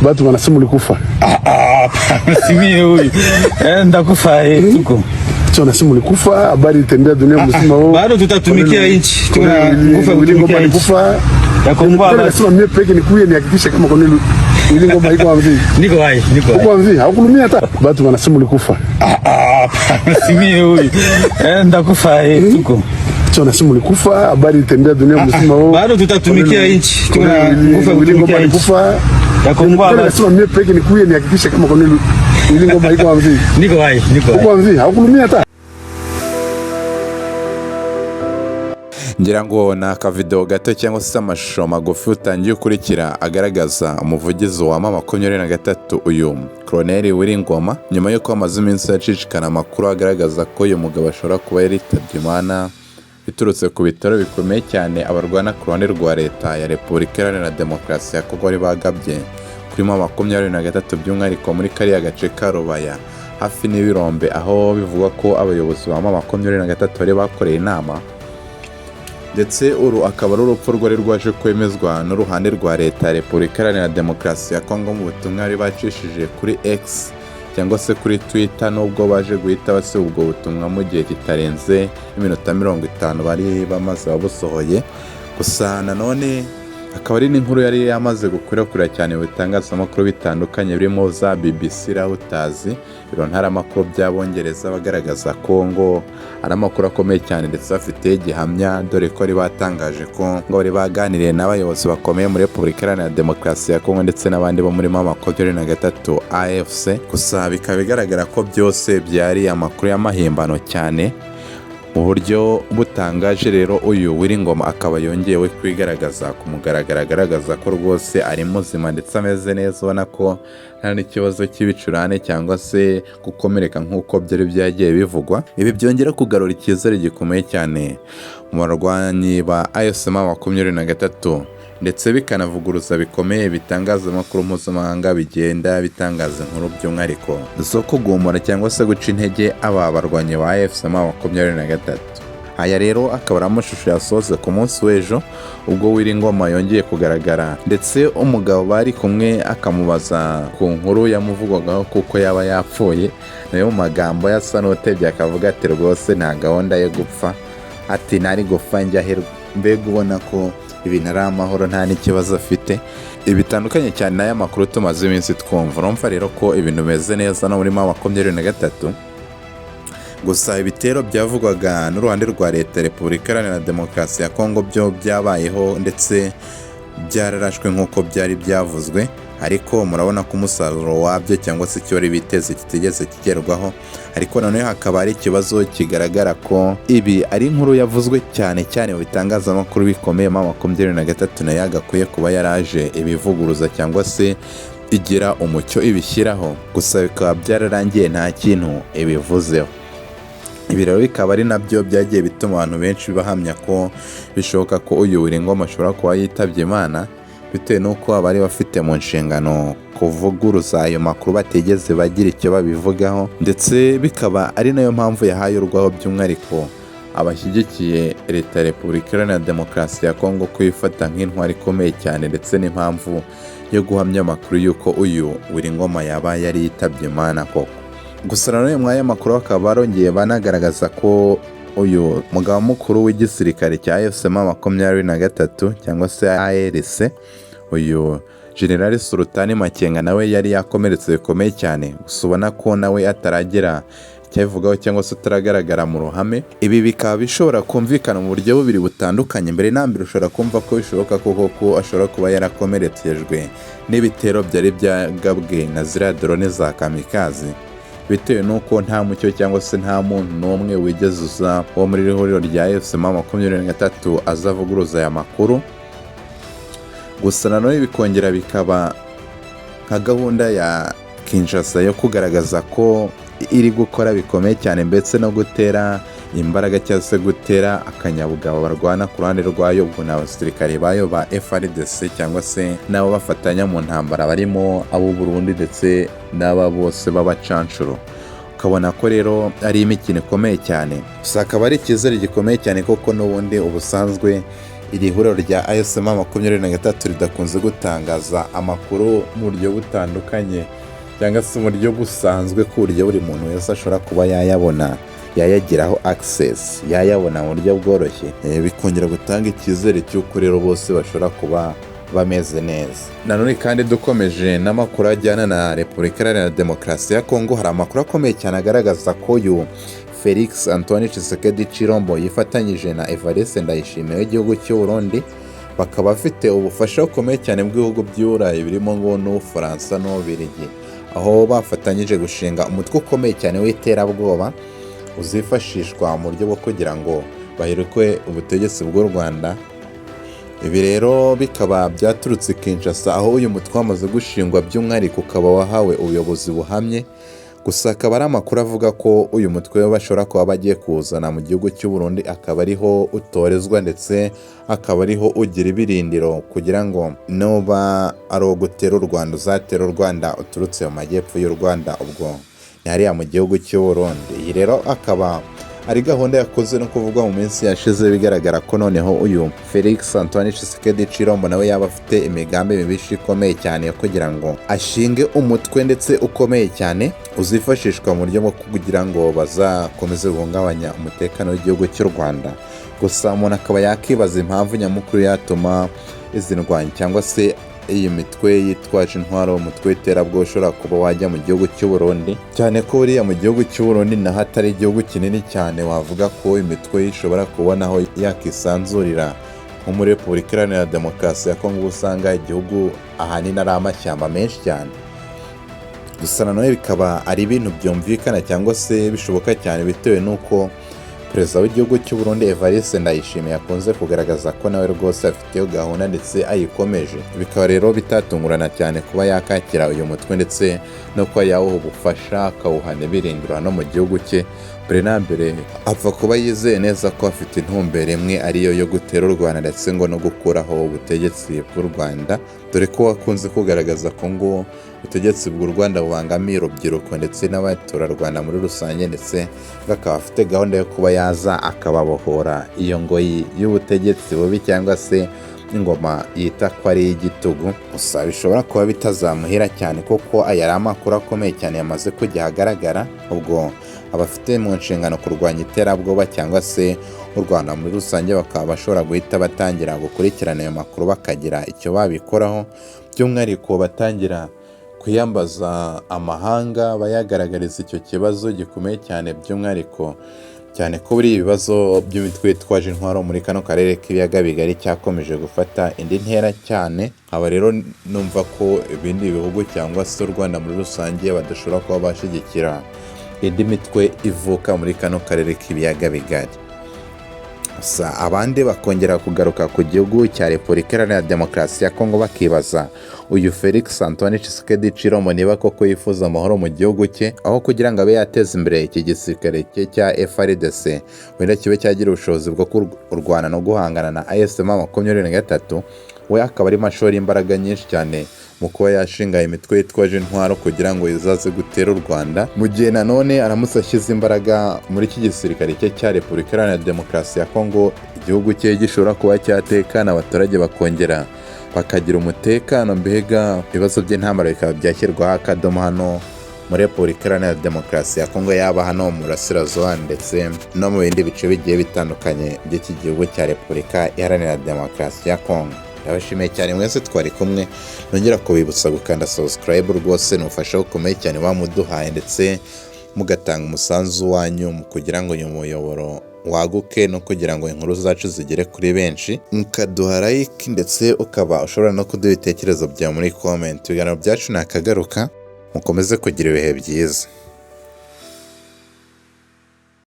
Batu wanasema ulikufa. Si mimi huyu. Ndakufa tuko. Sio nasema ulikufa, habari itembea dunia mzima wao. Bado tutatumikia nchi. Tunakufa ulikufa. Nasema mimi peke nikuye nihakikishe kama kwa nini ngoma iko wapi. Niko hai. Uko wapi? Haukulumia hata. Batu wanasema ulikufa. Si mimi huyu. Ndakufa tuko. Sio nasema ulikufa, habari itembea dunia mzima wao. Bado tutatumikia nchi. Ulikufa. Nasema mimi peke nikuye nihakikishe kama kwa nini ngoma iko wapi. Niko hai. Uko wapi? Haukulumia hata. ngira ngo ni akavidewo gato cyangwa se amashusho magufi utangiye ukurikira agaragaza umuvugizi wa M23 uyu Colonel Wiringoma nyuma yo kwamaza iminsi yacicikana amakuru agaragaza ko uyu mugabo ashobora kuba yaritabye Imana biturutse ku bitaro bikomeye cyane abarwana ku ruhande rwa leta ya Repubulika Iharanira Demokarasi ya Kongo bari bagabye kuri M23 by'umwihariko muri kariya gace ka Rubaya hafi n'ibirombe aho bivugwa ko abayobozi ba M23 bari bakoreye inama ndetse uru akaba ari urupfu rwari rwaje kwemezwa n'uruhande rwa leta ya Repubulika Iharanira Demokarasi ya Kongo mu butumwa bari bacishije kuri X cyangwa se kuri Twitter nubwo baje guhita basiba ubwo butumwa mu gihe kitarenze iminota 50 bari bamaze babusohoye gusa nanone akaba ari n'inkuru yari yamaze gukwirakwira cyane bitangazamakuru bitandukanye birimo za BBC Rawutazi ntara amakuru by'abongereza bagaragaza ko ngo ari amakuru akomeye cyane ndetse bafite gihamya dore ko ari batangaje ko ngo bari baganiriye n'abayobozi bakomeye muri Repubulika Iharanira Demokarasi ya Kongo ndetse n'abandi bo muri M23 AFC gusa bikaba bigaragara ko byose byari amakuru y'amahimbano cyane mu buryo butangaje. Rero uyu Wiringoma akaba yongewe kwigaragaza ku mugaragaro agaragaza ko rwose ari muzima ndetse ameze neza ubona ko nta n'ikibazo cy'ibicurane cyangwa se gukomereka nk'uko byari byagiye bivugwa. Ibi byongera kugarura icyizere gikomeye cyane mu barwanyi ba M23 ndetse bikanavuguruza bikomeye bitangazamakuru mpuzamahanga bigenda bitangaza inkuru by'umwihariko zo kugumura cyangwa se guca intege aba barwanyi ba M23. Aya rero akaba ari amashusho yasoze ku munsi w'ejo ubwo Wiringoma yongeye kugaragara ndetse umugabo bari kumwe akamubaza ku nkuru yamuvugwagaho kuko yaba yapfuye nayo mu magambo yasa n'utebye akavuga ati rwose nta gahunda yo gupfa ati nari gupfa njyaherwa mbega ubona ko ibintu ari amahoro nta n'ikibazo afite. Ibitandukanye cyane n'aya makuru tumaze iminsi twumva urumva rero ko ibintu bimeze neza no muri M23 gusa ibitero byavugwaga n'uruhande rwa leta Repubulika Iharanira Demokarasi ya Kongo byo byabayeho ndetse byararashwe nk'uko byari byavuzwe ariko murabona ko umusaruro wabyo cyangwa se icyo bari biteze kitigeze kigerwaho ariko noneho hakaba ari ikibazo kigaragara ko ibi ari inkuru yavuzwe cyane cyane mu bitangazamakuru bikomeye M23 nayo yagakwiye kuba yaraje ibivuguruza cyangwa se igira umucyo ibishyiraho gusa bikaba byararangiye nta kintu ibivuzeho. Ibi rero bikaba ari nabyo byagiye bituma abantu benshi bahamya ko bishoboka ko uyu Wiringoma ashobora kuba yitabye Imana bitewe n'uko abari bafite mu nshingano kuvuguruza ayo makuru bategeze bagira icyo babivugaho ndetse bikaba ari nayo mpamvu yahaye urwaho by'umwihariko abashyigikiye leta ya Repubulika Iharanira Demokarasi ya Kongo kuyifata nk'intwari ikomeye cyane ndetse n'impamvu yo guhamya amakuru y'uko uyu Wiringoma yaba yari yitabye Imana koko. Gusa nanone mwaya makuru bakaba barongeye banagaragaza ko uyu mugabo mukuru w'igisirikare cya M23 cyangwa se ARC uyu General Sultani Makenga nawe yari yakomeretse bikomeye cyane gusa ubona ko nawe ataragera cyavugaho cyangwa se ataragaragara mu ruhame. Ibi bikaba bishobora kumvikana mu buryo bubiri butandukanye. Mbere nambere ushobora kumva ko bishoboka ko ashobora kuba yarakomeretsejwe n'ibitero byari byagabwe na ziriya drone za kamikaze bitewe nuko nta mucyo cyangwa se nta muntu n'umwe wigeze uza wo muri ihuriro rya M23 azavuguruza aya makuru. Gusa nanone bikongera bikaba nka gahunda ya Kinshasa yo kugaragaza ko iri gukora bikomeye cyane ndetse no gutera imbaraga cyangwa se gutera akanyabugabo barwana ku ruhande rwayo ubwo n'abasirikare bayo ba FARDC cyangwa se nabo bafatanya mu ntambara barimo abo Burundi ndetse n'aba bose b'abacancuro. Ukabona ko rero ari imikino ikomeye cyane gusa akaba ari icyizere gikomeye cyane koko n'ubundi ubusanzwe iri huriro rya M23 ridakunze gutangaza amakuru mu buryo butandukanye cyangwa se mu buryo busanzwe ku buryo buri muntu wese ashobora kuba yayabona, yayagiraho access, yayabona mu buryo bworoshye, bikongera gutanga icyizere cy'uko rero bose bashobora kuba bameze neza. Nanone kandi dukomeje n'amakuru ajyana na Repubulika Iharanira Demokarasi ya Kongo, hari amakuru akomeye cyane agaragaza ko uyu Felix Antoine Tshisekedi Tshilombo yifatanyije na Evariste Ndayishimiye w'igihugu cy'u Burundi, bakaba bafite ubufasha bukomeye cyane bw'ibihugu by'Uburayi birimo ngo n'Ubufaransa n'Ububiligi, aho bafatanyije gushinga umutwe ukomeye cyane w'iterabwoba uzifashishwa mu buryo bwo kugira ngo bahirikwe ubutegetsi bw'u Rwanda. Ibi rero bikaba byaturutse Kinshasa, aho uyu mutwe wamaze gushingwa by'umwihariko ukaba wahawe ubuyobozi buhamye. Gusa akaba ari amakuru avuga ko uyu mutwe bashobora kuba bagiye kuwuzana mu gihugu cy'u Burundi, akaba ariho utorezwa ndetse akaba ariho ugira ibirindiro kugira ngo nuba ari uwo gutera u Rwanda, uzatera u Rwanda uturutse mu majyepfo y'u Rwanda, ubwo ni hariya mu gihugu cy'u Burundi. Iyi rero akaba ari gahunda yakoze no kuvugwa mu minsi yashize, bigaragara ko noneho uyu Felix Antoine Tshisekedi Tshilombo nawe yaba afite imigambi mibisha ikomeye cyane yo kugira ngo ashinge umutwe ndetse ukomeye cyane uzifashishwa mu buryo bwo kugira ngo bazakomeze guhungabanya umutekano w'igihugu cy'u Rwanda. Gusa umuntu akaba yakibaza impamvu nyamukuru yatuma izi ndwanyi cyangwa se iyi mitwe yitwaje intwaro, umutwe w'iterabwoba ushobora kuba wajya mu gihugu cy'u Burundi, cyane ko buriya mu gihugu cy'u Burundi naho atari igihugu kinini cyane wavuga ko imitwe ishobora kubona aho yakisanzurira nko muri Repubulika Iharanira Demokarasi ya Kongo, usanga igihugu ahanini ari amashyamba menshi cyane. Gusa nanone bikaba ari ibintu byumvikana cyangwa se bishoboka cyane bitewe n'uko Perezida w'igihugu cy'u Burundi Evariste Ndayishimiye akunze kugaragaza ko nawe rwose afite iyo gahunda ndetse ayikomeje. Bikaba rero bitatungurana cyane kuba yakakira uyu mutwe ndetse no kuba yawuha ubufasha, akawuha n'ibirindiro no mu gihugu cye. Mbere na mbere apfa kuba yizeye neza ko afite intumbero imwe, ariyo yo gutera u Rwanda ndetse ngo no gukuraho ubutegetsi bw'u Rwanda, dore ko wakunze kugaragaza ko ngo ubutegetsi bw'u Rwanda bubangamiye urubyiruko ndetse n'abaturarwanda muri rusange, ndetse akaba afite gahunda yo kuba yaza akababohora iyo ngoyi y'ubutegetsi bubi cyangwa se ingoma yita ko ari igitugu. Gusa bishobora kuba bitazamuhira cyane kuko aya ari amakuru akomeye cyane yamaze kujya ahagaragara, ubwo abafite mu nshingano kurwanya iterabwoba cyangwa se u Rwanda muri rusange bakaba bashobora guhita batangira gukurikirana ayo makuru bakagira icyo babikoraho, by'umwihariko batangira kuyambaza amahanga bayagaragariza icyo kibazo gikomeye cyane, by'umwihariko cyane ko buri ibibazo by'imitwe yitwaje intwaro muri kano karere k'ibiyaga bigari cyakomeje gufata indi ntera cyane. Aba rero numva ko ibindi bihugu cyangwa se u Rwanda muri rusange badashobora kuba bashyigikira indi mitwe ivuka muri kano karere k'ibiyaga bigari. Gusa abandi bakongera kugaruka ku gihugu cya Repubulika Iharanira Demokarasi ya Kongo bakibaza uyu Felix Antoine Tshisekedi Tshilombo niba koko yifuza amahoro mu gihugu cye, aho kugira ngo abe yateza imbere iki gisirikare cye cya FARDC wenda kibe cyagira ubushobozi bwo kurwana no guhangana na M23, we akaba ari mashori imbaraga nyinshi cyane mu kuba yashinga imitwe yitwaje intwaro kugira ngo izaze gutera u Rwanda, mu gihe nanone aramutse ashyize imbaraga muri iki gisirikare cye cya Repubulika Iharanira Demokarasi ya Kongo, igihugu cye gishobora kuba cyatekana, abaturage bakongera bakagira umutekano, mbega ibibazo by'intambara bikaba byashyirwaho akadomo hano muri Repubulika Iharanira Demokarasi ya Kongo, yaba hano mu Burasirazuba ndetse no mu bindi bice bigiye bitandukanye by'iki gihugu cya Repubulika Iharanira Demokarasi ya Kongo. Ndabashimiye cyane mwese twari kumwe, nongera kubibutsa gukanda subscribe, rwose n'ufasha ukomeye cyane bamuduhaye, ndetse mugatanga umusanzu wanyu mu kugira ngo uyu muyoboro waguke no kugira ngo inkuru zacu zigere kuri benshi, mukaduha like ndetse ukaba ushobora no kuduha ibitekerezo byawe muri comment. Ibiganiro byacu nakagaruka, mukomeze kugira ibihe byiza.